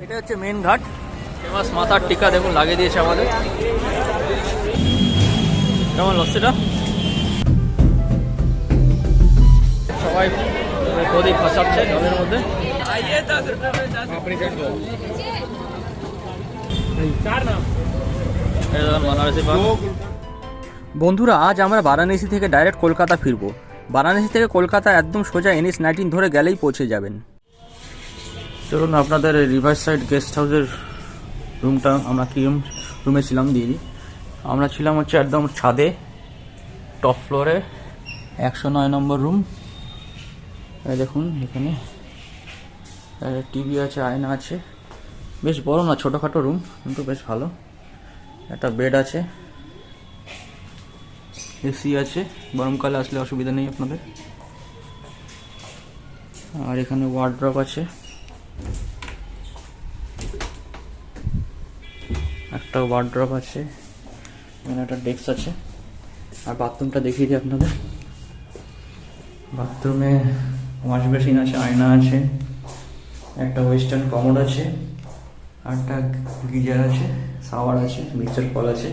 এটা হচ্ছে মেন ঘাট। ফেমাস মাথার টিকা দেখুন লাগিয়ে দিয়েছে আমাদের। কেমন লস্যিটা? সবাই প্রদীপ ফাঁসাচ্ছে জলের মধ্যে। বন্ধুরা, আজ আমরা বারাণসী থেকে ডাইরেক্ট কলকাতা ফিরবো। বারাণসী থেকে কলকাতা একদম সোজা NH-19 ধরে গেলেই পৌঁছে যাবেন। চলুন আপনাদের রিভার সাইড গেস্ট হাউসের রুমটা আমরা কি রুমে ছিলাম দিয়ে দিই। আমরা ছিলাম হচ্ছে একদম ছাদে, টপ ফ্লোরে, 109 নম্বর রুম। দেখুন এখানে টিভি আছে, আয়না আছে, বেশ বড় না, ছোটোখাটো রুম কিন্তু বেশ ভালো। একটা বেড আছে, এসি আছে, গরমকালে আসলে অসুবিধা নেই আপনাদের। আর এখানে ওয়ার্ড্রপ আছে, একটা ওয়ার্ড্রপ আছে, এখানে একটা ডেস্ক আছে। আর বাথরুমটা দেখিয়ে দিই আপনাদের। বাথরুমে ওয়াশ বেসিন আছে, আয়না আছে, একটা ওয়েস্টার্ন কমোড আছে, আর একটা গিজার আছে, শাওয়ার আছে, মিক্সার কল আছে।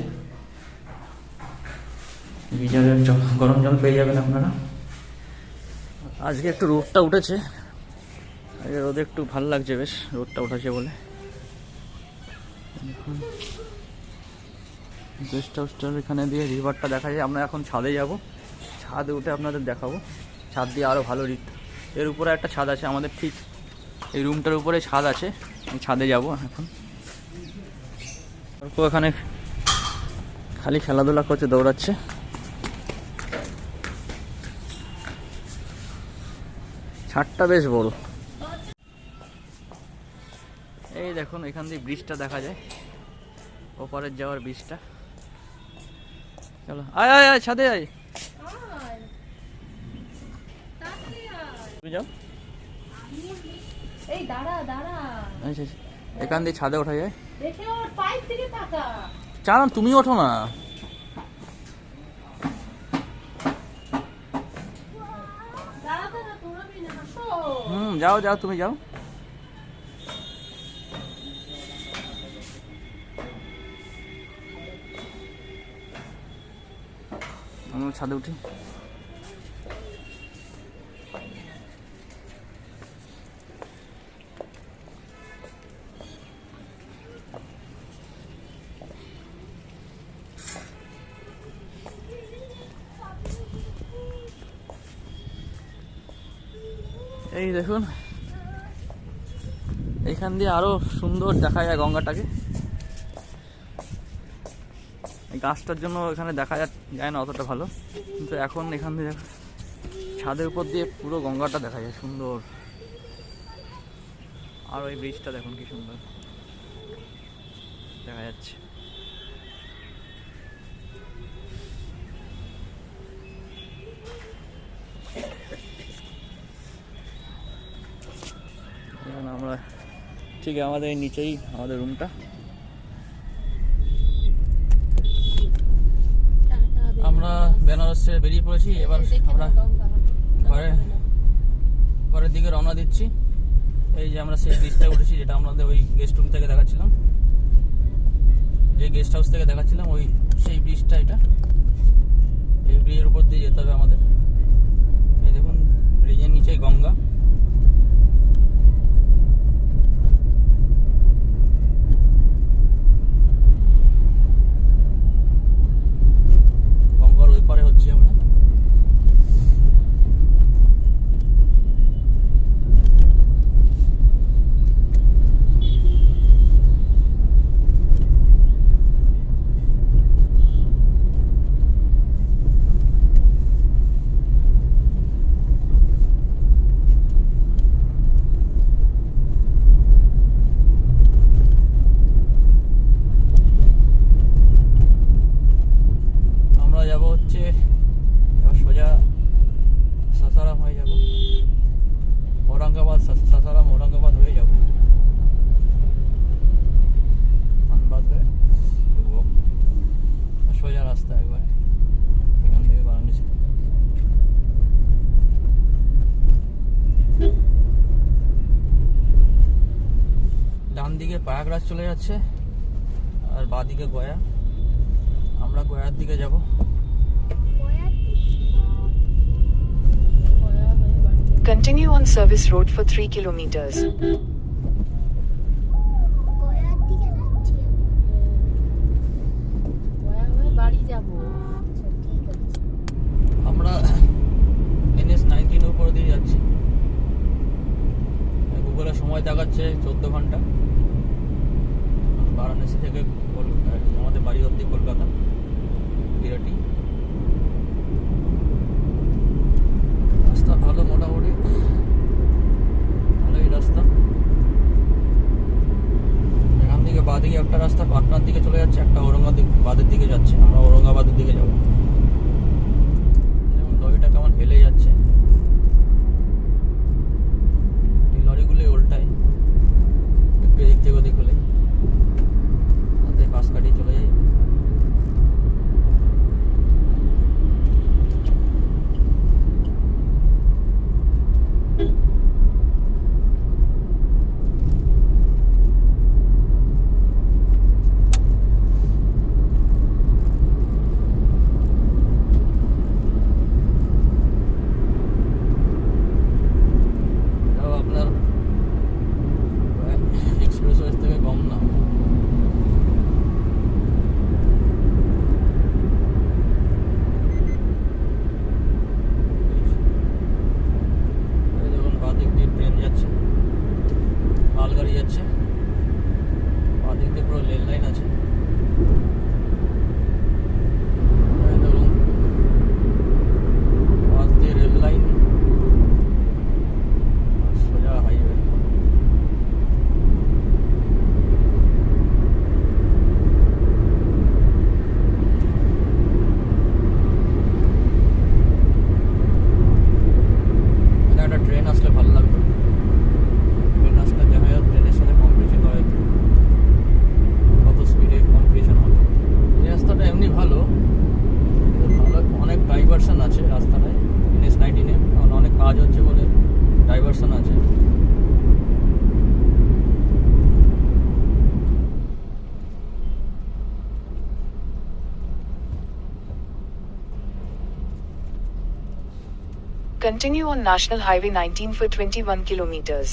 গিজারের গরম জল পেয়ে যাবেন আপনারা। আজকে একটু রোদটা উঠেছে, আজকে রোদে একটু ভালো লাগছে, বেশ রোদটা উঠেছে বলে। গেস্ট হাউসটার এখানে দিয়ে রিভারটা দেখা যায়। আমরা এখন ছাদে যাব, ছাদে উঠে আপনাদের দেখাবো। ছাদ দিয়ে আরও ভালো এর উপরে একটা ছাদ আছে আমাদের, ঠিক এই রুমটার উপরে ছাদ আছে। আমি ছাদে যাব এখন। এখানে খালি খেলাধুলা করছে, দৌড়াচ্ছে। ছাদটা বেশ বড়। এই দেখুন এখান দিয়ে ব্রিজটা দেখা যায়, ওপারের যাওয়ার ব্রিজটা। চলো আয় আয় আয়, ছাদে আয়। তুমি যাও, এই দাঁড়া দাঁড়া। আচ্ছা, এখান দিয়ে ছাদে ওঠা যায়। দেখে ওর পাইপ থেকে টাকা। চালান, তুমি ওঠো না। দাঁড়াতে না, তোরাবি না, আসো। যাও যাও, তুমি যাও। আমি ছাদে উঠি। এই দেখুন এখান দিয়ে আরো সুন্দর দেখা যায় গঙ্গাটাকে। এই গাছটার জন্য এখানে দেখা যায় না অতটা ভালো, কিন্তু এখন এখান দিয়ে ছাদের উপর দিয়ে পুরো গঙ্গাটা দেখা যায় সুন্দর। আর ওই ব্রিজটা দেখুন কি সুন্দর দেখা যাচ্ছে। আমরা ঠিক আমাদের নিচেই আমাদের রুমটা। আমরা বেনারসে বেরিয়ে পড়েছি, এবার আমরা ঘরের দিকে রওনা দিচ্ছি। এই যে আমরা সেই ব্রিজটা উঠেছি, যেটা আমাদের ওই গেস্ট রুম থেকে দেখাচ্ছিলাম, যে গেস্ট হাউস থেকে দেখাচ্ছিলাম, ওই সেই ব্রিজটা এটা। এই ব্রিজের উপর দিয়ে যেতে হবে আমাদের। এই দেখুন ব্রিজের নিচেই গঙ্গা। গঙ্গার ওই পারে হচ্ছে আমরা। ডান দিকে প্রয়াগরাজ চলে যাচ্ছে আর বাঁ দিকে গয়া। আমরা গয়ার দিকে যাব। Continue on service road for 3 kilometers. গয়ার দিকে যাচ্ছি। গয়া হয়ে বাড়ি যাবো। আচ্ছা ঠিক আছে। আমরা NH-19 উপর দিয়ে যাচ্ছি। গুগলে সময় দেখাচ্ছে 14 ঘন্টা। বারাণসী থেকে আমাদের বাড়ি অবধি কলকাতা বিরাটি। রাস্তা ভালো, মোটামুটি ভালোই রাস্তা। এখান থেকে বাঁ দিকে একটা রাস্তা পাটনার দিকে চলে যাচ্ছে, একটা ঔরঙ্গাবাদের দিকে যাচ্ছে। আমরা ঔরঙ্গাবাদের দিকে যাবো। যেমন লরিটা কেমন হেলে যাচ্ছে, এই লরিগুলো উল্টায় একটু এদিক থেকে ওদিক হলে, তাতে পাশ কাটিয়ে চলে যায়। আপনার এক্সপ্রেসওয়ে থেকে কম না। দেখুন বাদিক দিয়ে ট্রেন যাচ্ছে, মালগাড়ি যাচ্ছে, বাদিক দিয়ে পুরো রেল লাইন আছে। দেখুন পাশ দিয়ে রেল লাইন, সোজা হাইওয়ে। একটা ট্রেন আসলে ভালো লাগতো। ট্রেন আসলে দেখা যায় ট্রেনের সাথে কম্পিটিশন করা যেত, কত স্পিডে কম্পিটিশন হতো। এই রাস্তাটা এমনি ভালো, কিন্তু ভালো অনেক ডাইভারশন আছে রাস্তাটায়। NH-19 অনেক কাজ হচ্ছে বলে ডাইভারশন আছে। Continue on National Highway 19 for 21 kilometers.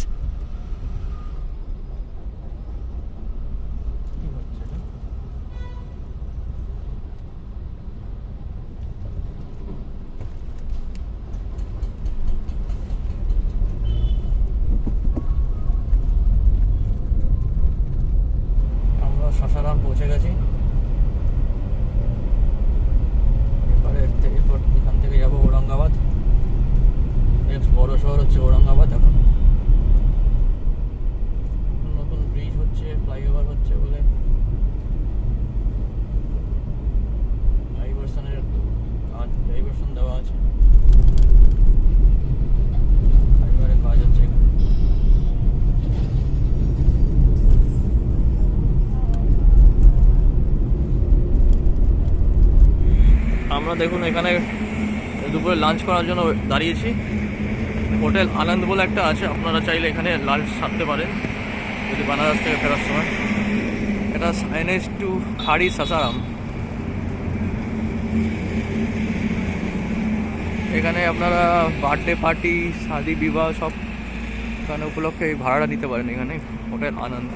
কি হচ্ছে এটা? আমরা সাসারাম পৌঁছে গেছি। এরপর এখান থেকে যাবো ঔরঙ্গাবাদ। নেক্সট বড় শহর হচ্ছে ঔরঙ্গাবাদ। এখন নতুন ব্রিজ হচ্ছে, ফ্লাইওভার হচ্ছে বলে ডাইভারশন দেওয়া আছে। ফ্লাইওভারে কাজ হচ্ছে এখানে। আমরা দেখুন এখানে দুপুরে লাঞ্চ করার জন্য দাঁড়িয়েছি। হোটেল আনন্দ বলে একটা আছে, আপনারা চাইলে এখানে লাঞ্চ সারতে পারেন যদি বানারস থেকে ফেরার সময়। এটা NH to খাড়ি সাসারাম। এখানে আপনারা বার্থডে পার্টি, শাদি বিবাহ সব এখানে উপলক্ষে এই ভাড়াটা নিতে পারেন এখানে হোটেল আনন্দ।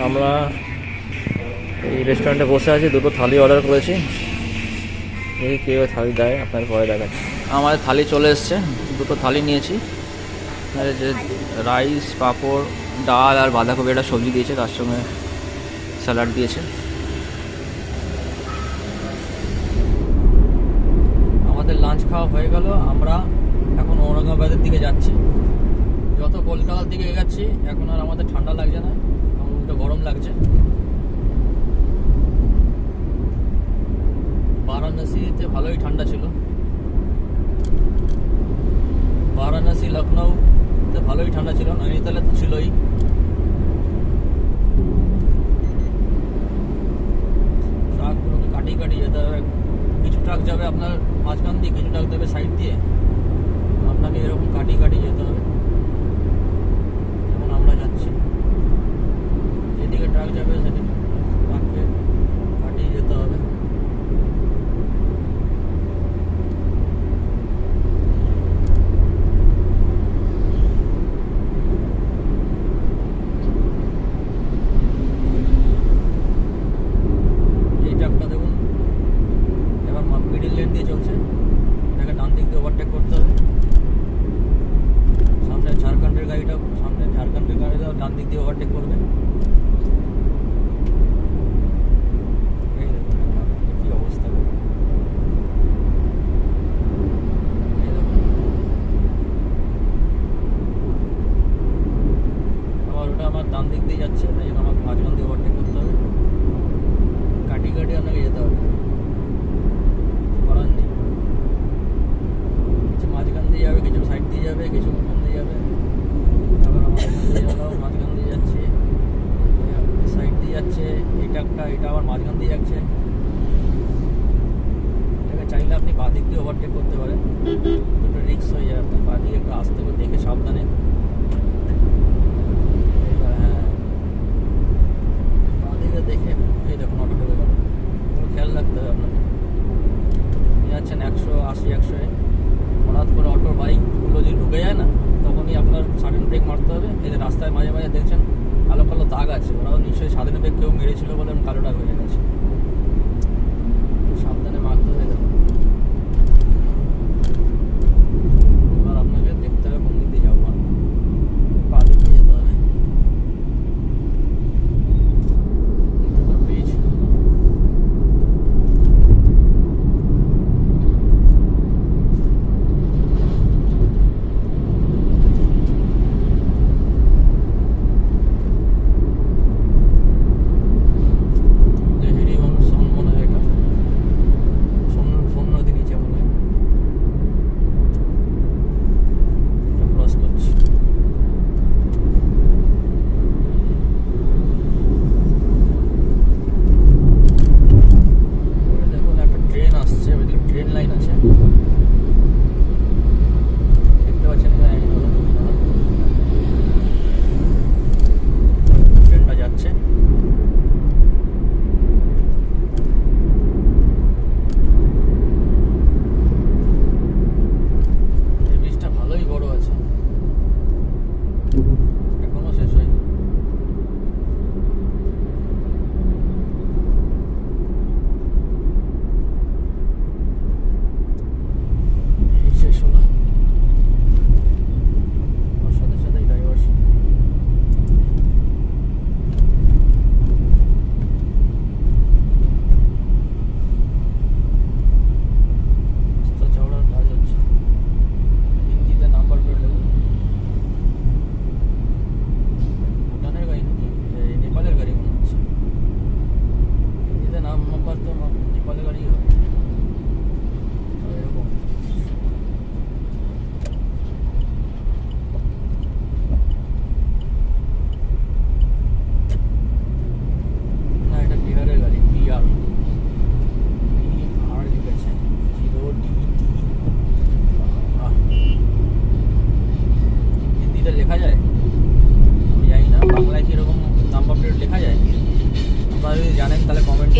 আমরা এই রেস্টুরেন্টে বসে আছি, দুটো থালি অর্ডার করেছি। এই কেউ থালি দেয় আপনার পরে দেখাচ্ছি। আমাদের থালি চলে এসছে, দুটো থালি নিয়েছি। আর যে রাইস, পাঁপড়, ডাল আর বাঁধাকপি একটা সবজি দিয়েছে, তার সঙ্গে স্যালাড দিয়েছে। আমাদের লাঞ্চ খাওয়া হয়ে গেল। আমরা এখন ঔরঙ্গাবাদের দিকে যাচ্ছি। যত কলকাতার দিকে এগাচ্ছি এখন আর আমাদের ঠান্ডা লাগছে না, আমার উল্টো গরম লাগছে। বারাণসীতে ভালোই ঠান্ডা ছিল, বারাণসী লখনউতে ভালোই ঠান্ডা ছিল, নৈনিতালে তো ছিলই। ট্রাকগুলোকে কাটিয়ে কাটিয়ে যেতে হবে, কিছুটা যাবে আপনার মাঝখান দিয়ে, কিছু ট্রাক যাবে সাইড দিয়ে, আপনাকে এরকম কাটিয়ে যেতে হবে। যেমন আমরা যাচ্ছি, যেদিকে ট্রাক যাবে সেদিকে ট্রাককে কাটিয়ে যেতে হবে। এই ট্রাকটা দেখুন এবার মিডিল লেন দিয়ে চলছে, এটাকে ডান দিক দিয়ে ওভারটেক করতে হবে। সামনে ঝাড়খণ্ডের গাড়িটাও ডান দিক দিয়ে ওভারটেক করবে। এই দেখুন কি অবস্থা, এই দেখুন আবার ওটা আমার ডান দিক দিয়ে যাচ্ছে, তাই জন্য আমাকে মাঝখান দিয়ে ওভারটেক করতে হবে, কাটিয়ে আপনাকে যেতে হবে। করার নেই, কিছু মাঝখান দিয়ে যাবে, কিছু সাইড দিয়ে যাবে, কিছু মাঝখান দিয়ে যাবে। আবার আমার মাঝখান দিয়ে যাচ্ছে, সাইড দিয়ে যাচ্ছে। এটা আবার মাঝখান দিয়ে যাচ্ছে। এটাকে চাইলে আপনি বাঁ দিক দিয়ে ওভারটেক করতে পারেন, একটু রিস্ক হয়ে যায়। আপনি বাঁ দিকে একটু আস্তে করে দেখে সাবধানে। হ্যাঁ, বাঁ দিকে দেখে। এই দেখুন অটো ঢুকে গেল, খেয়াল রাখতে হবে আপনাকে। যাচ্ছেন 180 100-এ, হঠাৎ করে অটো বাইকগুলো যদি ঢুকে যায় না, তখনই আপনার সাডেন ব্রেক মারতে হবে। এই যে রাস্তায় মাঝে মাঝে দেখছেন কালো কালো দাগ আছে, ওরাও নিশ্চয়ই সাডেন ব্রেক কেউ মেরেছিল বলে কালো দাগ হয়ে গেছে, সাবধানে মারতে হবে। এবার আপনাকে দেখতে হবে কোন দিক দিয়ে যাবো, পা দিক দিয়ে যেতে হবে। Bridge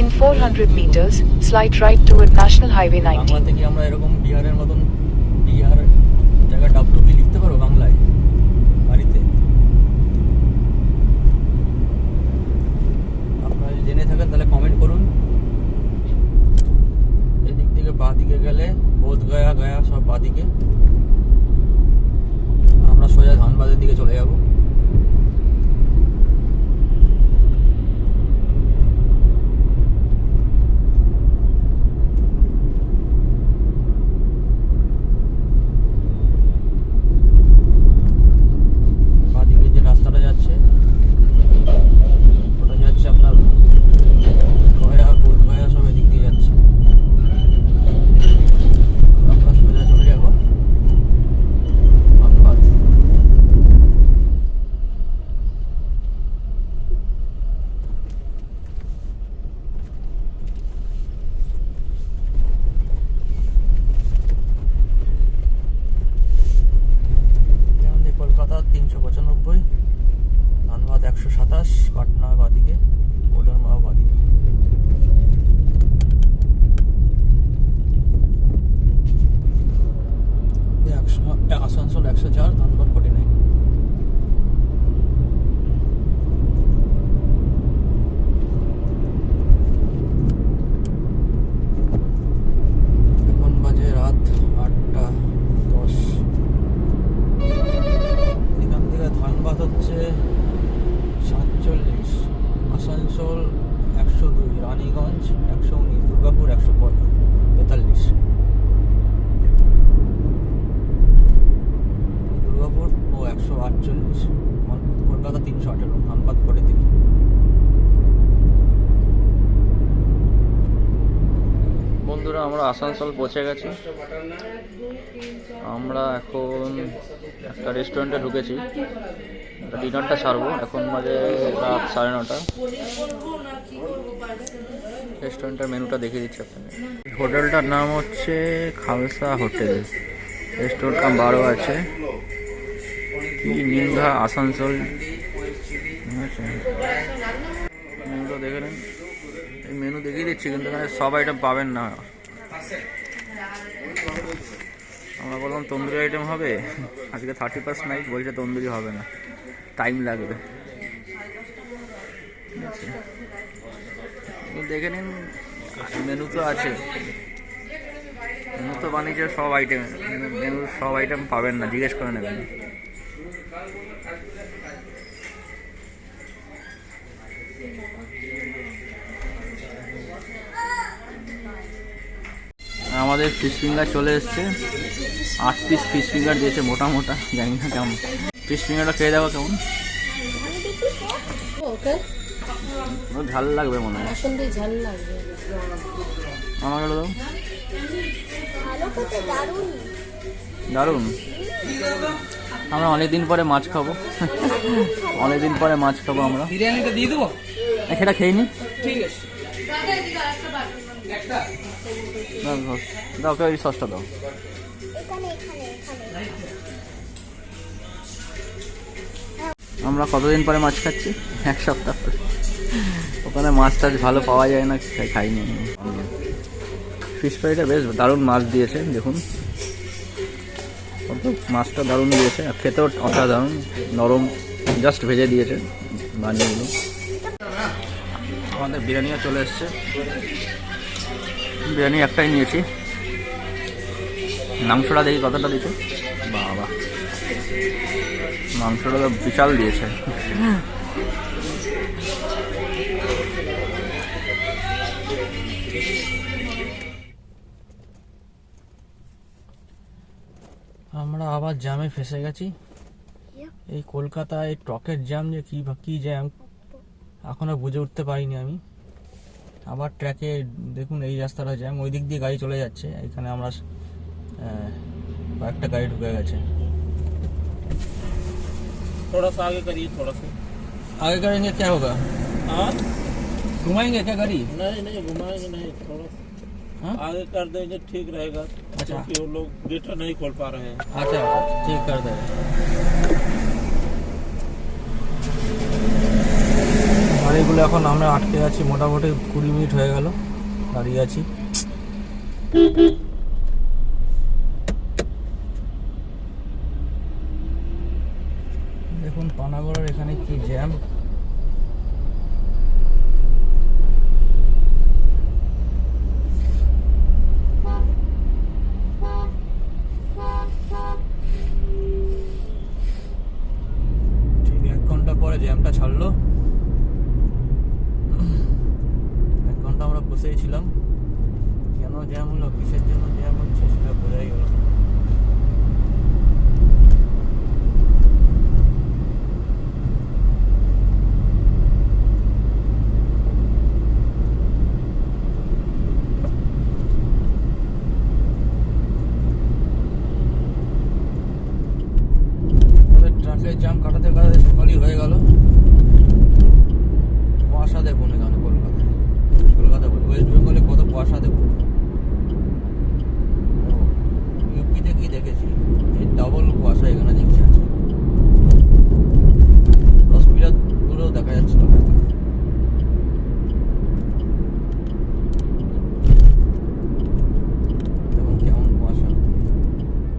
In 400 meters, slide right toward National Highway 19. বাংলাতে কি আমরা এরকম বিহারের মতন বিহার জায়গা ডব্লিউবি লিখতে পারবো বাংলায় গাড়িতে? আপনারা যদি জেনে থাকেন তাহলে কমেন্ট করুন। এদিক থেকে বাঁ দিকে গেলে বোধগয়া গয়া সব বাঁ দিকে, আমরা সোজা ধানবাদের দিকে চলে যাব। 104, ধানবাদ 49। এখন বাজে রাত 8:10। এখান থেকে ধানবাদ হচ্ছে 47, আসানসোল 102, রানীগঞ্জ 119, দুর্গাপুর 143। দুর্গাপুর 148, কলকাতা 318, ধানবাদ 43। বন্ধুরা, আমরা আসানসোল পৌঁছে গেছি। আমরা এখন একটা রেস্টুরেন্টে ঢুকেছি, ডিনারটা ছাড়বো। এখন বাজে রাত 9:30। রেস্টুরেন্টের মেনুটা দেখিয়ে দিচ্ছি আপনাদের। হোটেলটার নাম হচ্ছে খালসা হোটেল, রেস্টুরেন্ট কাম বারও আছে, নিন্দা আসানসোল। মেনুটা দেখে নেন। এই মেনু দেখিয়ে দিচ্ছি, কিন্তু এখানে সব আইটেম পাবেন না। আমরা বললাম তন্দুরি আইটেম হবে, আজকে 31st নাইট, বলছে তন্দুরি হবে না, টাইম লাগবে। ঠিক আছে, দেখে নিন, মেনু তো আছে, মেনু তো বানিয়েছে সব আইটেম, মেনু সব আইটেম পাবেন না, জিজ্ঞেস করে নেবেন। আমাদের ফিশ ফিঙ্গার চলে এসছে, 8 পিস ফিশ ফিঙ্গার দিয়েছে, মোটা মোটা, জানি না কেমন। ফিশ ফিঙ্গারটা খেয়ে দেখো কেমন, ঝাল লাগবে মনে হয়। ঝাল লাগবে, আমাকে দাও। দারুণ। আমরা অনেকদিন পরে মাছ খাবো, অনেকদিন পরে মাছ খাবো আমরা। বিরিয়ানিটা দিয়ে দেবো, সেটা খেয়ে নি। ঠিক আছে। দাও, ওই সসটা দাও। আমরা কতদিন পরে মাছ খাচ্ছি? 1 সপ্তাহ পরে। ওখানে মাছ টাছ ভালো পাওয়া যায় না, খাইনি। ফিশ ফ্রাইটা বেশ দারুণ মাছ দিয়েছে, দেখুন মাছটা দারুণ দিয়েছে, আর খেতেও অসাধারণ নরম, জাস্ট ভেজে দিয়েছে বানিয়েগুলো। আমাদের বিরিয়ানিও চলে এসছে, বিরিয়ানি একটাই নিয়েছি। মাংসটা দেখি কতটা দিয়েছে, বাবা মাংসটা তো বিশাল দিয়েছে। আমরা আবার জ্যামে ফেসে গেছি। এই কলকাতায় ট্রকের জ্যাম, যে কি জ্যাম এখনো বুঝে উঠতে পারিনি আমি। আবার ট্র্যাকে দেখুন, এই রাস্তাটা জ্যাম, ওই দিক দিয়ে গাড়ি চলে যাচ্ছে, এখানে আমরা কয়েকটা গাড়ি ঢুকে গেছে। थोड़ा सा आगे करिए, थोड़ा सा आगे करेंगे क्या होगा? हाँ, घुमाएंगे क्या गाड़ी? नहीं घुमाएंगे नहीं, थोड़ा सा हाँ? आगे कर देंगे, ठीक रहेगा। अच्छा। क्योंकि वो लोग गेट नहीं खोल पा रहे हैं। আচ্ছা, ঠিক করে দেবে। গাড়িগুলো এখন আমরা আটকে আছি, মোটামুটি 20 মিনিট হয়ে গেল দাঁড়িয়ে আছি। দেখুন পানাগড়ের এখানে কি জ্যাম। ঠিক 1 ঘন্টা পরে জ্যামটা ছাড়লো। 1 ঘন্টা আমরা বসেই ছিলাম, কেন জ্যাম হলো, কিসের জন্য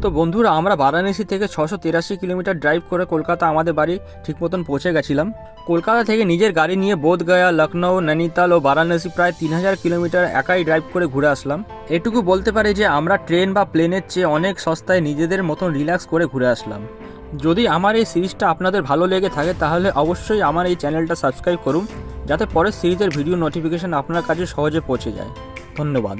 তো বন্ধুরা, আমরা বারাণসী থেকে 683 কিলোমিটার ড্রাইভ করে কলকাতা আমাদের বাড়ি ঠিক মতন পৌঁছে গেছিলাম। কলকাতা থেকে নিজের গাড়ি নিয়ে বোধগয়া, লখনৌ, নৈনিতাল ও বারাণসী প্রায় 3000 কিলোমিটার একাই ড্রাইভ করে ঘুরে আসলাম। এটুকু বলতে পারি যে আমরা ট্রেন বা প্লেনের চেয়ে অনেক সস্তায় নিজেদের মতন রিল্যাক্স করে ঘুরে আসলাম। যদি আমার এই সিরিজটা আপনাদের ভালো লেগে থাকে তাহলে অবশ্যই আমার এই চ্যানেলটা সাবস্ক্রাইব করুন, যাতে পরের সিরিজের ভিডিও নোটিফিকেশন আপনার কাছে সহজে পৌঁছে যায়। ধন্যবাদ।